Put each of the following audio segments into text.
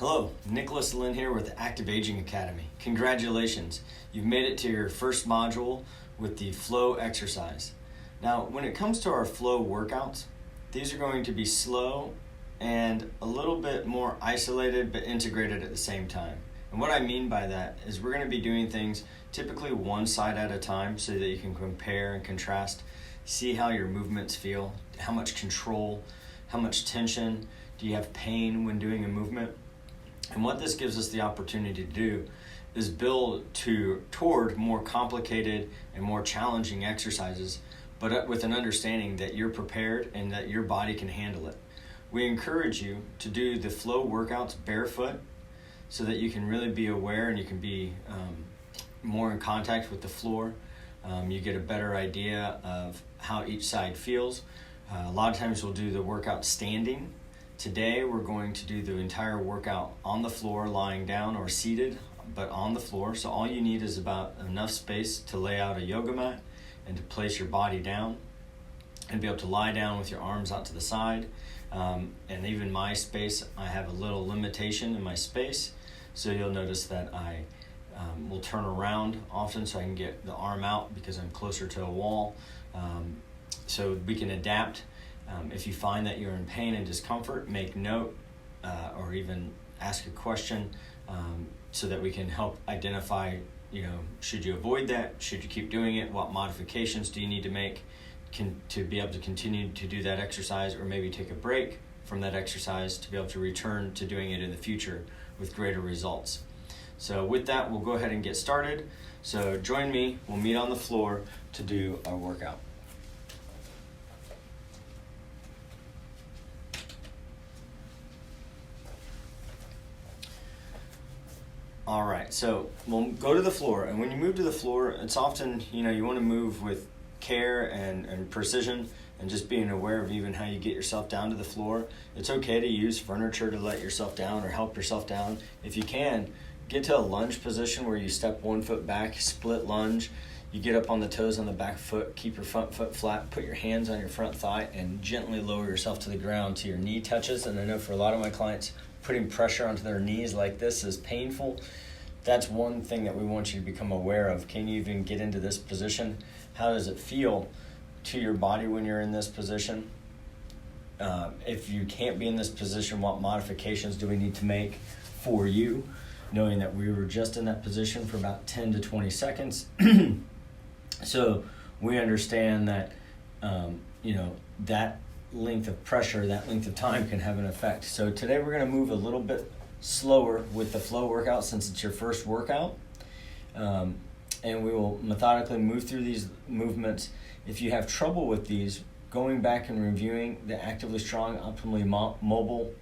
Hello, Nicholas Lynn here with the Active Aging Academy. Congratulations, you've made it to your first module with the flow exercise. Now, when it comes to our flow workouts, these are going to be slow and a little bit more isolated but integrated at the same time. And what I mean by that is we're going to be doing things typically one side at a time so that you can compare and contrast, see how your movements feel, how much control, how much tension, do you have pain when doing a movement? And what this gives us the opportunity to do is build toward more complicated and more challenging exercises, but with an understanding that you're prepared and that your body can handle it. We encourage you to do the flow workouts barefoot so that you can really be aware and you can be more in contact with the floor. You get a better idea of how each side feels. A lot of times we'll do the workout standing. Today we're going to do the entire workout on the floor, lying down or seated, but on the floor. So all you need is about enough space to lay out a yoga mat and to place your body down and be able to lie down with your arms out to the side. And even my space, I have a little limitation in my space. So you'll notice that I will turn around often so I can get the arm out because I'm closer to a wall. So we can adapt. If you find that you're in pain and discomfort, make note or even ask a question so that we can help identify, should you avoid that? Should you keep doing it? What modifications do you need to make to be able to continue to do that exercise, or maybe take a break from that exercise to be able to return to doing it in the future with greater results. So with that, we'll go ahead and get started. So join me, we'll meet on the floor to do our workout. All right, so we'll go to the floor, and when you move to the floor, it's often, you want to move with care and precision and just being aware of even how you get yourself down to the floor. It's okay to use furniture to let yourself down or help yourself down. If you can, get to a lunge position where you step one foot back, split lunge. You get up on the toes on the back foot, keep your front foot flat, put your hands on your front thigh, and gently lower yourself to the ground till your knee touches. And I know for a lot of my clients, putting pressure onto their knees like this is painful. That's one thing that we want you to become aware of. Can you even get into this position? How does it feel to your body when you're in this position? If you can't be in this position, what modifications do we need to make for you? Knowing that we were just in that position for about 10 to 20 seconds. So we understand that, that length of pressure, that length of time can have an effect. So today we're going to move a little bit slower with the flow workout since it's your first workout. And we will methodically move through these movements. If you have trouble with these, going back and reviewing the Actively Strong, Optimally Mobile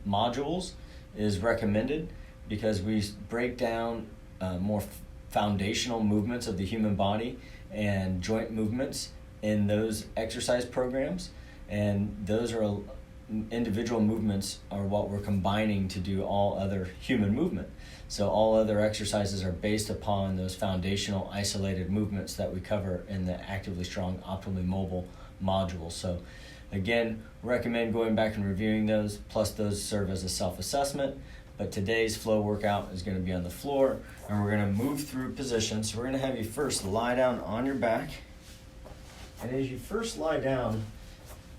modules is recommended because we break down more foundational movements of the human body and joint movements in those exercise programs. And those are individual movements are what we're combining to do all other human movement. So all other exercises are based upon those foundational isolated movements that we cover in the Actively Strong, Optimally Mobile module. So again, recommend going back and reviewing those, plus those serve as a self-assessment. But today's flow workout is going to be on the floor, and we're going to move through positions. So we're going to have you first lie down on your back. And as you first lie down,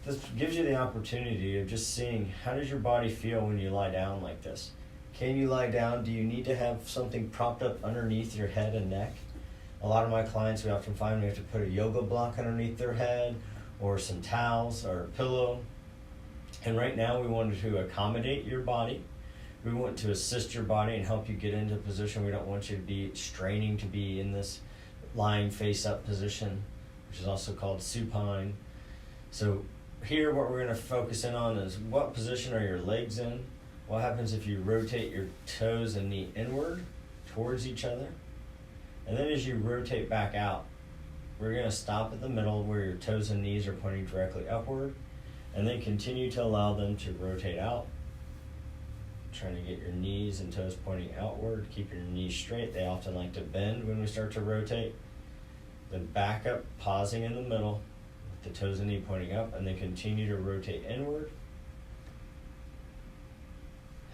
this gives you the opportunity of just seeing how does your body feel when you lie down like this. Can you lie down? Do you need to have something propped up underneath your head and neck? A lot of my clients, we often find we have to put a yoga block underneath their head or some towels or a pillow. And right now we wanted to accommodate your body. We want to assist your body and help you get into a position. We don't want you to be straining to be in this lying face up position, which is also called supine. So here what we're going to focus in on is what position are your legs in? What happens if you rotate your toes and knee inward towards each other? And then as you rotate back out, we're going to stop at the middle where your toes and knees are pointing directly upward, and then continue to allow them to rotate out. Trying to get your knees and toes pointing outward. Keep your knees straight. They often like to bend when we start to rotate. Then back up, pausing in the middle, with the toes and knee pointing up, and then continue to rotate inward.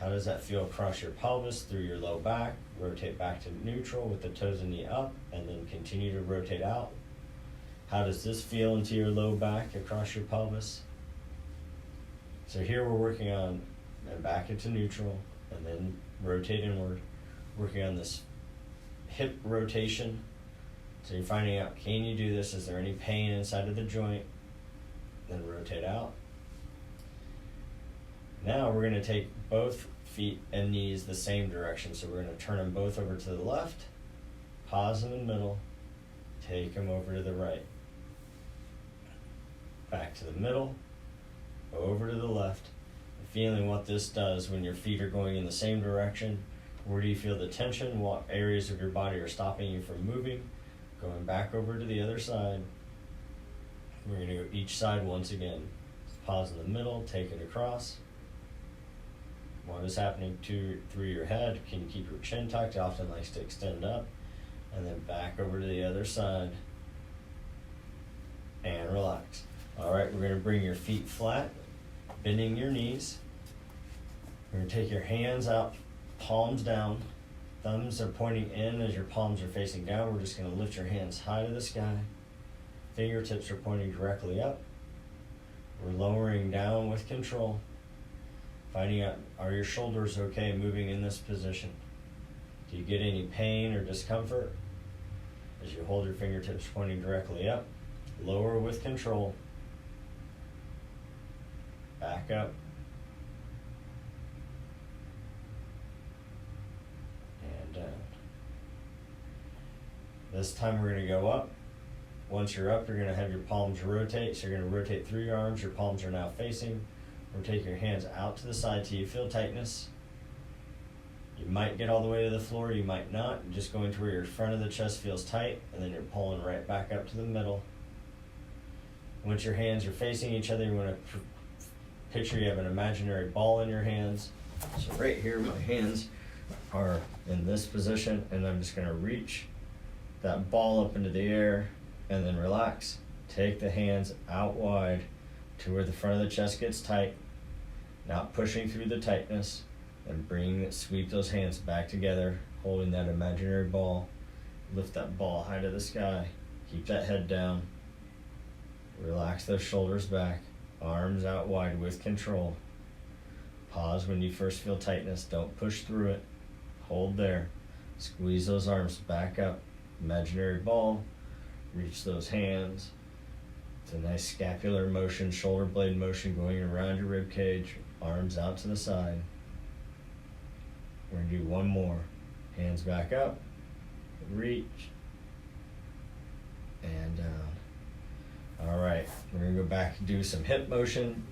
How does that feel across your pelvis, through your low back? Rotate back to neutral with the toes and knee up, and then continue to rotate out. How does this feel into your low back, across your pelvis? So here we're working on, and back into neutral, and then rotate inward. Working on this hip rotation. So you're finding out, can you do this? Is there any pain inside of the joint? Then rotate out. Now we're going to take both feet and knees the same direction. So we're going to turn them both over to the left, pause in the middle, take them over to the right. Back to the middle, over to the left. Feeling what this does when your feet are going in the same direction. Where do you feel the tension? What areas of your body are stopping you from moving? Going back over to the other side. We're going to go each side once again. Pause in the middle, take it across. What is happening through your head? Can you keep your chin tucked? It often likes to extend up. And then back over to the other side. And relax. All right, we're going to bring your feet flat, bending your knees. We're going to take your hands out, palms down. Thumbs are pointing in as your palms are facing down. We're just going to lift your hands high to the sky. Fingertips are pointing directly up. We're lowering down with control. Finding out, are your shoulders okay moving in this position? Do you get any pain or discomfort? As you hold your fingertips pointing directly up, lower with control. Back up. And down. This time we're going to go up. Once you're up, you're going to have your palms rotate. So you're going to rotate through your arms. Your palms are now facing. Rotate your hands out to the side till you feel tightness. You might get all the way to the floor, you might not. You're just going to where your front of the chest feels tight, and then you're pulling right back up to the middle. Once your hands are facing each other, you want to picture you have an imaginary ball in your hands. So right here, my hands are in this position, and I'm just going to reach that ball up into the air, and then relax. Take the hands out wide to where the front of the chest gets tight, not pushing through the tightness, and sweep those hands back together, holding that imaginary ball. Lift that ball high to the sky. Keep that head down. Relax those shoulders back, arms out wide with control. Pause when you first feel tightness. Don't push through it. Hold there. Squeeze those arms back up. Imaginary ball. Reach those hands. It's a nice scapular motion, shoulder blade motion going around your rib cage, arms out to the side. We're going to do one more. Hands back up, reach, and down. All right, we're going to go back and do some hip motion.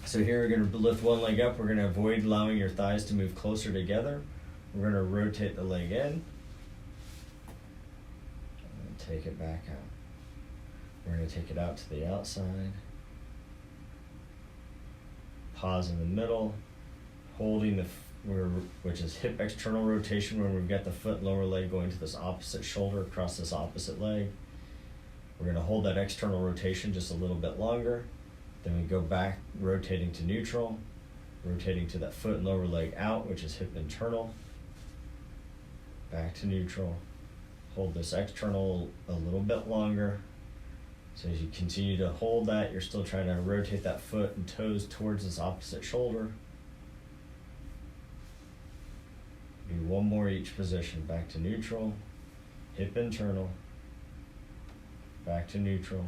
So here we're going to lift one leg up. We're going to avoid allowing your thighs to move closer together. We're going to rotate the leg in and take it back out. We're going to take it out to the outside. Pause in the middle, holding which is hip external rotation when we've got the foot and lower leg going to this opposite shoulder across this opposite leg. We're going to hold that external rotation just a little bit longer. Then we go back, rotating to neutral, rotating to that foot and lower leg out, which is hip internal. Back to neutral. Hold this external a little bit longer. So as you continue to hold that, you're still trying to rotate that foot and toes towards this opposite shoulder. Do one more each position. Back to neutral, hip internal, back to neutral.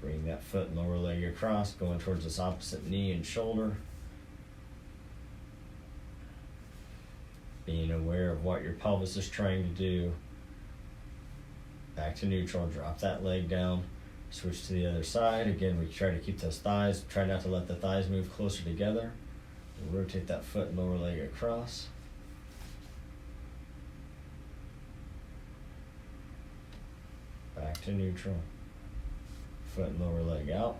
Bring that foot and lower leg across, going towards this opposite knee and shoulder. Being aware of what your pelvis is trying to do. Back to neutral, drop that leg down. Switch to the other side. Again, we try to keep those thighs, try not to let the thighs move closer together. We'll rotate that foot and lower leg across. Back to neutral. Foot and lower leg out.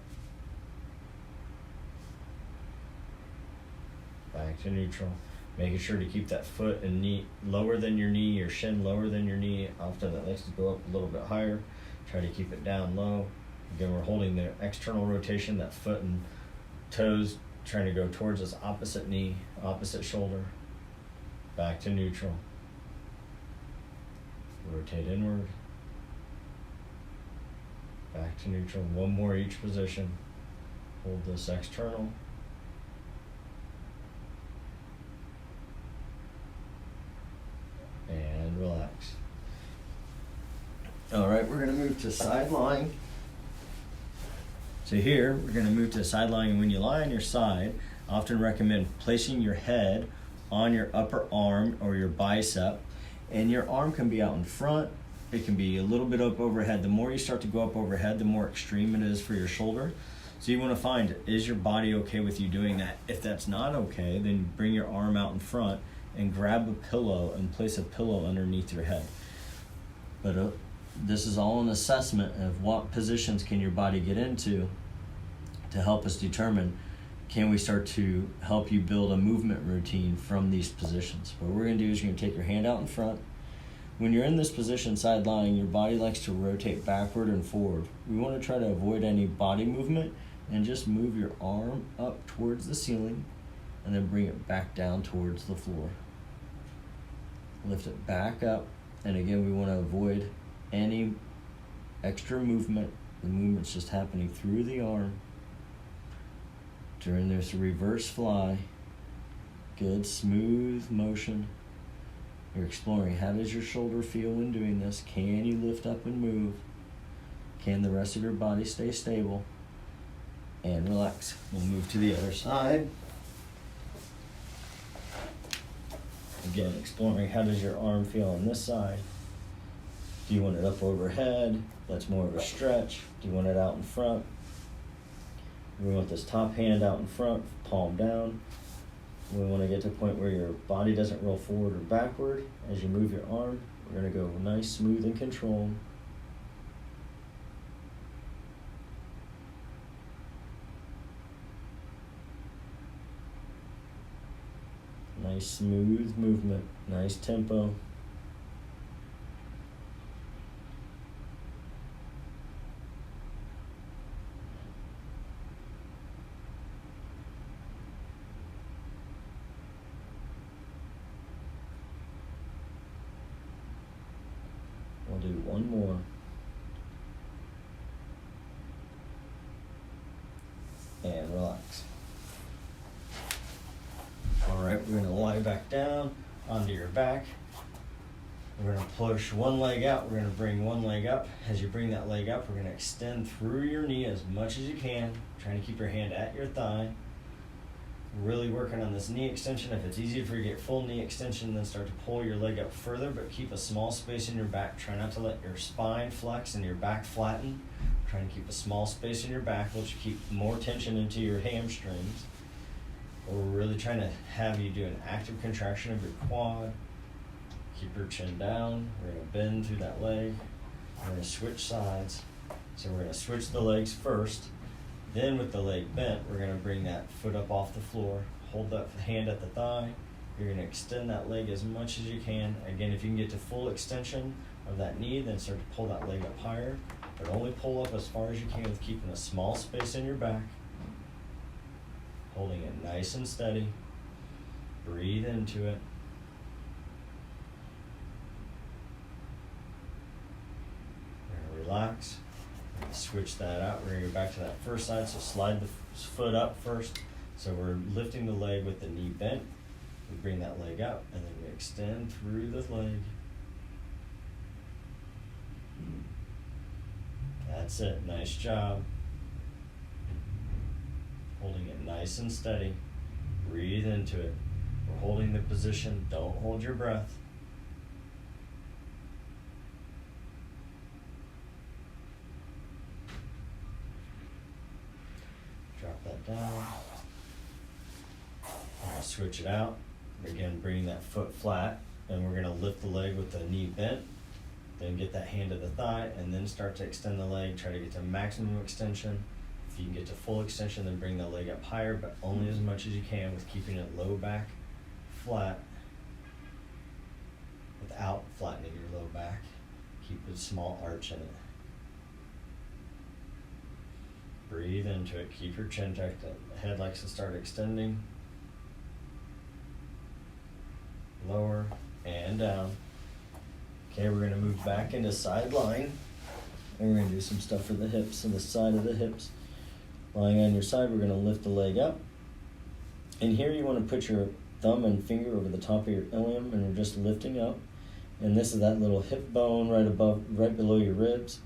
Back to neutral. Making sure to keep that foot and knee lower than your knee, your shin lower than your knee. Often that likes to go up a little bit higher. Try to keep it down low. Again, we're holding the external rotation, that foot and toes trying to go towards this opposite knee, opposite shoulder, back to neutral. Rotate inward, back to neutral. One more each position. Hold this external. And relax. All right, we're going to move to side lying. So here, we're going to move to side lying. When you lie on your side, I often recommend placing your head on your upper arm or your bicep. And your arm can be out in front. It can be a little bit up overhead. The more you start to go up overhead, the more extreme it is for your shoulder. So you want to find, is your body okay with you doing that? If that's not okay, then bring your arm out in front and grab a pillow and place a pillow underneath your head. But this is all an assessment of what positions can your body get into to help us determine, can we start to help you build a movement routine from these positions. What we're going to do is you're going to take your hand out in front. When you're in this position, side lying, your body likes to rotate backward and forward. We want to try to avoid any body movement and just move your arm up towards the ceiling and then bring it back down towards the floor. Lift it back up, and again, we want to avoid any extra movement. The movement's just happening through the arm. During this reverse fly, good smooth motion. You're exploring, how does your shoulder feel when doing this? Can you lift up and move? Can the rest of your body stay stable? And relax. We'll move to the other side. Again, exploring, how does your arm feel on this side? Do you want it up overhead? That's more of a stretch. Do you want it out in front? We want this top hand out in front, palm down. We want to get to a point where your body doesn't roll forward or backward. As you move your arm, we're going to go nice, smooth, and controlled. Nice, smooth movement, nice tempo. We'll do one more. And relax. All right, we're going to lie back down onto your back. We're going to push one leg out. We're going to bring one leg up. As you bring that leg up, we're going to extend through your knee as much as you can, trying to keep your hand at your thigh. Really working on this knee extension. If it's easier for you to get full knee extension, then start to pull your leg up further, but keep a small space in your back. Try not to let your spine flex and your back flatten. Trying to keep a small space in your back, which will keep more tension into your hamstrings. We're really trying to have you do an active contraction of your quad. Keep your chin down. We're going to bend through that leg. We're going to switch sides. So we're going to switch the legs first. Then with the leg bent, we're going to bring that foot up off the floor. Hold that hand at the thigh. You're going to extend that leg as much as you can. Again, if you can get to full extension of that knee, then start to pull that leg up higher. But only pull up as far as you can with keeping a small space in your back. Holding it nice and steady. Breathe into it. We're going to relax. Switch that out. We're going to go back to that first side. So slide the foot up first. So we're lifting the leg with the knee bent. We bring that leg up and then we extend through the leg. That's it. Nice job. Holding it nice and steady. Breathe into it. We're holding the position. Don't hold your breath. Drop that down. I'll switch it out. Again, bring that foot flat, and we're going to lift the leg with the knee bent. Then get that hand to the thigh, and then start to extend the leg. Try to get to maximum extension. If you can get to full extension, then bring the leg up higher, but only as much as you can with keeping it low back, flat, without flattening your low back. Keep a small arch in it. Breathe. breathe into it. Keep your chin tucked. The head likes to start extending. Lower and down. Okay, we're going to move back into side lying. And we're going to do some stuff for the hips and the side of the hips. Lying on your side, we're going to lift the leg up. And here you want to put your thumb and finger over the top of your ilium, and we're just lifting up. And this is that little hip bone right below your ribs.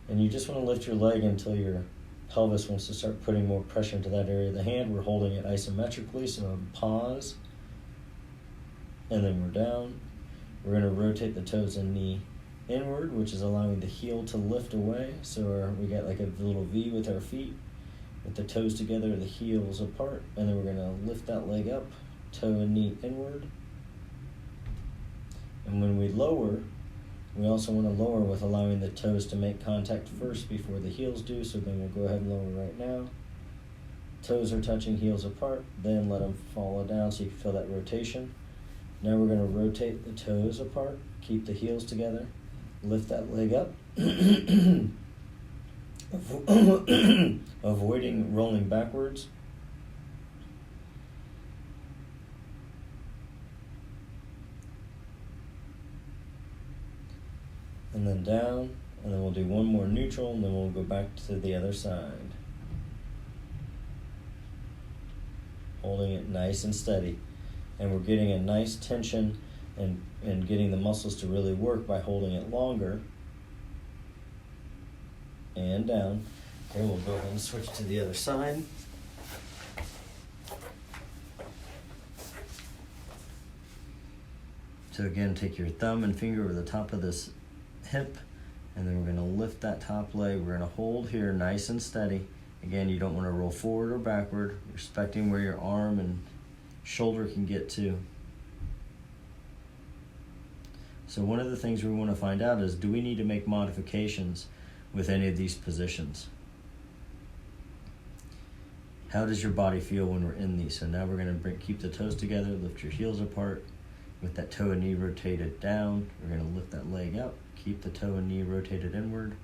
And you just want to lift your leg until your pelvis wants to start putting more pressure into that area of the hand. We're holding it isometrically, so pause. And then we're down. We're going to rotate the toes and knee inward, which is allowing the heel to lift away. So we got like a little V with our feet, with the toes together, the heels apart. And then we're going to lift that leg up, toe and knee inward. And when we lower, we also want to lower with allowing the toes to make contact first before the heels do. So then we'll go ahead and lower right now. Toes are touching, heels apart. Then let them follow down so you can feel that rotation. Now we're going to rotate the toes apart, keep the heels together, lift that leg up, avoiding rolling backwards. And then down, and then we'll do one more neutral, and then we'll go back to the other side. Holding it nice and steady. And we're getting a nice tension and getting the muscles to really work by holding it longer. And down. Okay, we'll go ahead and switch to the other side. So again, take your thumb and finger over the top of this hip, and then we're going to lift that top leg. We're going to hold here nice and steady. Again, you don't want to roll forward or backward, respecting where your arm and shoulder can get to. So one of the things we want to find out is, do we need to make modifications with any of these positions? How does your body feel when we're in these? So now we're going to keep the toes together, lift your heels apart. With that toe and knee rotated down, we're going to lift that leg up, keep the toe and knee rotated inward.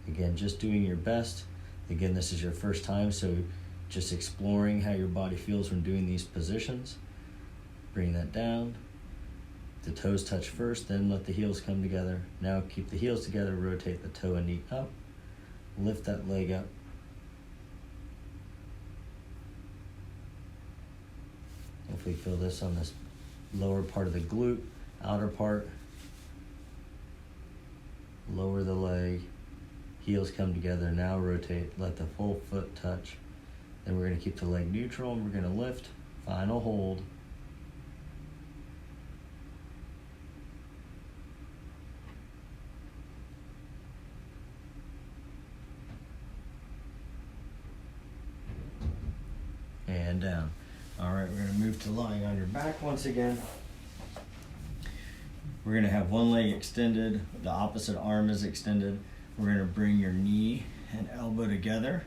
Again, just doing your best. Again, this is your first time, so just exploring how your body feels when doing these positions. Bring that down. The toes touch first, then let the heels come together. Now keep the heels together, rotate the toe and knee up. Lift that leg up. Hopefully feel this on this lower part of the glute, outer part. Lower the leg. Heels come together. Now rotate. Let the full foot touch. Then we're going to keep the leg neutral, and we're going to lift. Final hold. And down. All right, we're going to move to lying on your back once again. We're going to have one leg extended. The opposite arm is extended. We're going to bring your knee and elbow together.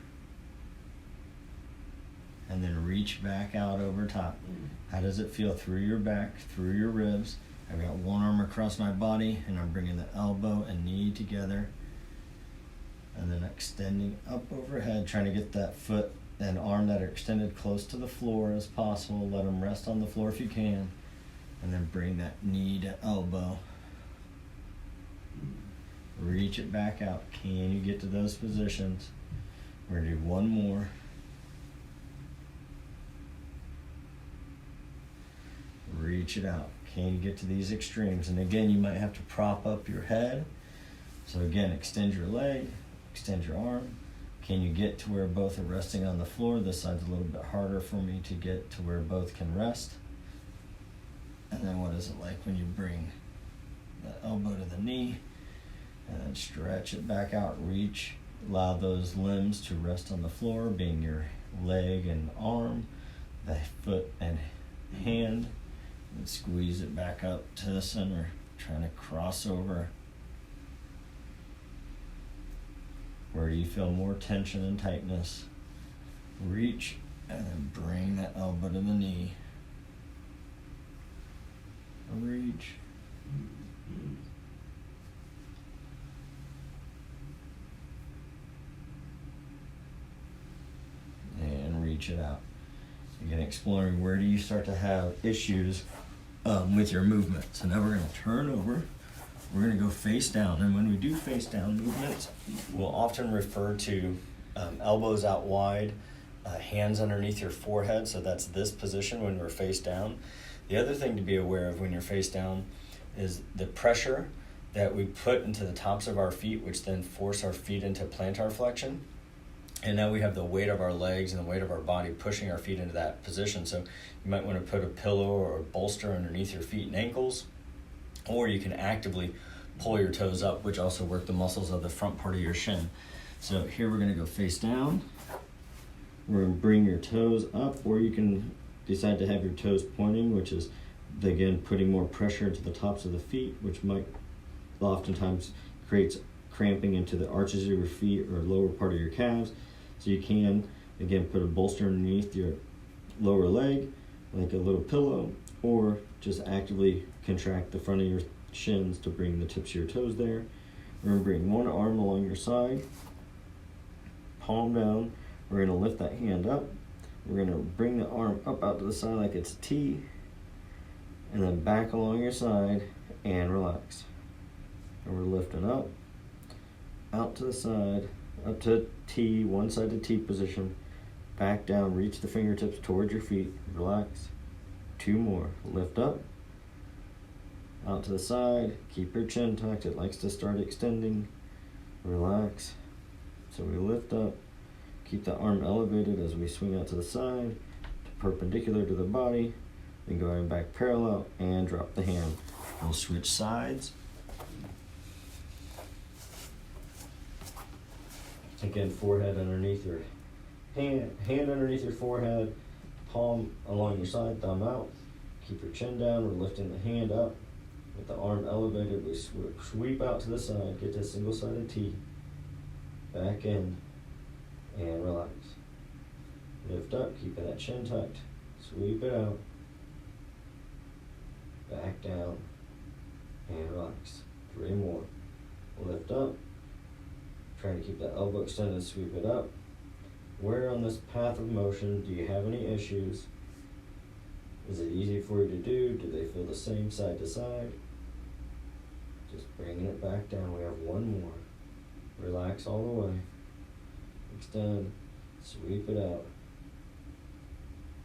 And then reach back out over top. How does it feel through your back, through your ribs? I've got one arm across my body, and I'm bringing the elbow and knee together. And then extending up overhead, trying to get that foot and arm that are extended close to the floor as possible. Let them rest on the floor if you can. And then bring that knee to elbow. Reach it back out. Can you get to those positions? We're going to do one more. Reach it out. Can you get to these extremes? And again, you might have to prop up your head. So again, extend your leg, extend your arm. Can you get to where both are resting on the floor? This side's a little bit harder for me to get to where both can rest. And then what is it like when you bring the elbow to the knee and then stretch it back out, reach, allow those limbs to rest on the floor, being your leg and arm, the foot and hand, and squeeze it back up to the center, trying to cross over. Where do you feel more tension and tightness? Reach and then bring that elbow to the knee. Reach. switch it out. Again, exploring where do you start to have issues with your movement. So now we're going to turn over. We're going to go face down. And when we do face down movements, we'll often refer to elbows out wide, hands underneath your forehead. So that's this position when we're face down. The other thing to be aware of when you're face down is the pressure that we put into the tops of our feet, which then force our feet into plantar flexion. And now we have the weight of our legs and the weight of our body pushing our feet into that position. So you might want to put a pillow or a bolster underneath your feet and ankles, or you can actively pull your toes up, which also work the muscles of the front part of your shin. So here we're going to go face down. We're going to bring your toes up, or you can decide to have your toes pointing, which is, again, putting more pressure into the tops of the feet, which might oftentimes creates cramping into the arches of your feet or lower part of your calves. So you can, again, put a bolster underneath your lower leg, like a little pillow, or just actively contract the front of your shins to bring the tips of your toes there. We're going to bring one arm along your side, palm down. We're going to lift that hand up. We're going to bring the arm up out to the side like it's a T, and then back along your side and relax. And we're lifting up, out to the side, up to T, one side to T position, back down, reach the fingertips towards your feet, relax. 2 more, lift up, out to the side, keep your chin tucked, it likes to start extending, relax. So we lift up, keep the arm elevated as we swing out to the side, perpendicular to the body, then going back parallel and drop the hand. We'll switch sides. Again, forehead underneath your hand underneath your forehead, palm along your side, thumb out. Keep your chin down. We're lifting the hand up with the arm elevated. We sweep out to the side, get to a single-sided T. Back in and relax. Lift up, keeping that chin tucked. Sweep it out. Back down and relax. 3 more. Lift up. Trying to keep that elbow extended, sweep it up. Where on this path of motion do you have any issues? Is it easy for you to do? Do they feel the same side to side? Just bringing it back down. We have 1 more. Relax all the way. Extend, sweep it out.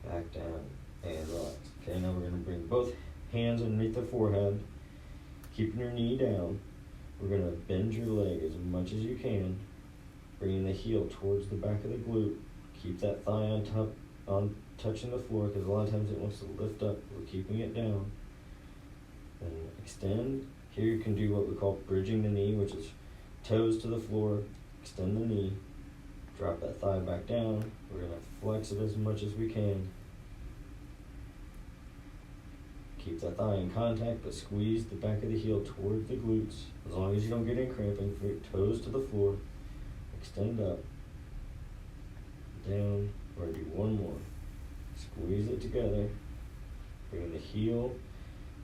Back down and relax. Okay, now we're going to bring both hands underneath the forehead, keeping your knee down. We're going to bend your leg as much as you can, bringing the heel towards the back of the glute. Keep that thigh on top, on touching the floor, because a lot of times it wants to lift up. We're keeping it down. Then extend. Here you can do what we call bridging the knee, which is toes to the floor, extend the knee, drop that thigh back down. We're going to flex it as much as we can. Keep that thigh in contact, but squeeze the back of the heel towards the glutes. As long as you don't get any cramping, toes to the floor. Extend up, down. We're going to do 1 more. Squeeze it together. Bringing the heel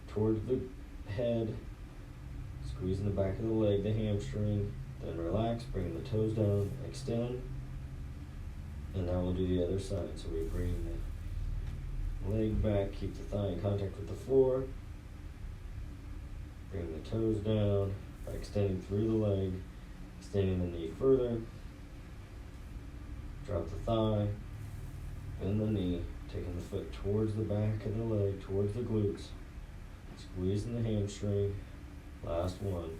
towards the head. Squeezing the back of the leg, the hamstring. Then relax, bringing the toes down, extend. And now we'll do the other side. So we bring the leg back, keep the thigh in contact with the floor. Bring the toes down by extending through the leg, extending the knee further. Drop the thigh, bend the knee, taking the foot towards the back of the leg, towards the glutes. Squeezing the hamstring. Last one.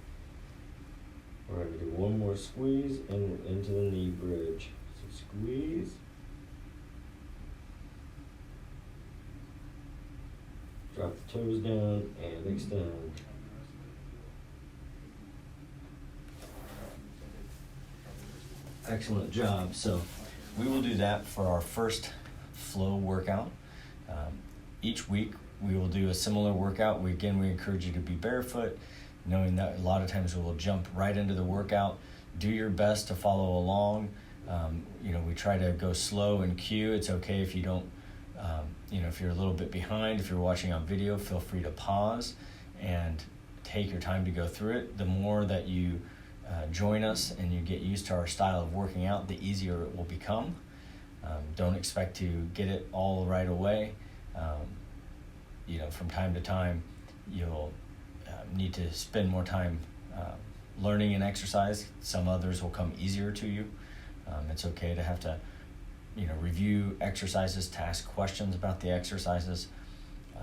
We're going to do 1 more squeeze and into the knee bridge. So squeeze. Drop the toes down and extend. Excellent job. So we will do that for our first flow workout. Each week we will do a similar workout. We encourage you to be barefoot, knowing that a lot of times we will jump right into the workout. Do your best to follow along. We try to go slow and cue. It's okay if you don't, if you're a little bit behind, if you're watching on video, feel free to pause and take your time to go through it. The more that you join us and you get used to our style of working out, the easier it will become. Don't expect to get it all right away. From time to time, you'll need to spend more time learning an exercise. Some others will come easier to you. It's okay to have to, review exercises, to ask questions about the exercises,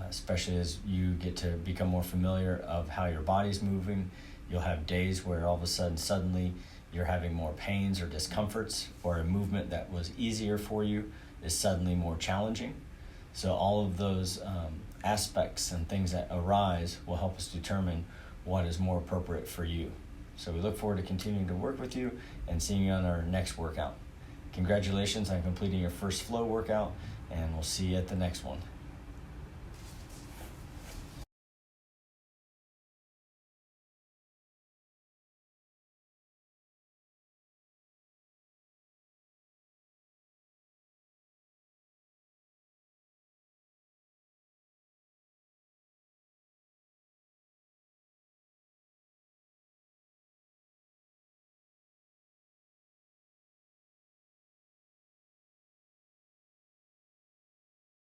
especially as you get to become more familiar of how your body's moving. You'll have days where all of a sudden, suddenly, you're having more pains or discomforts, or a movement that was easier for you is suddenly more challenging. So all of those aspects and things that arise will help us determine what is more appropriate for you. So we look forward to continuing to work with you and seeing you on our next workout. Congratulations on completing your first flow workout, and we'll see you at the next one.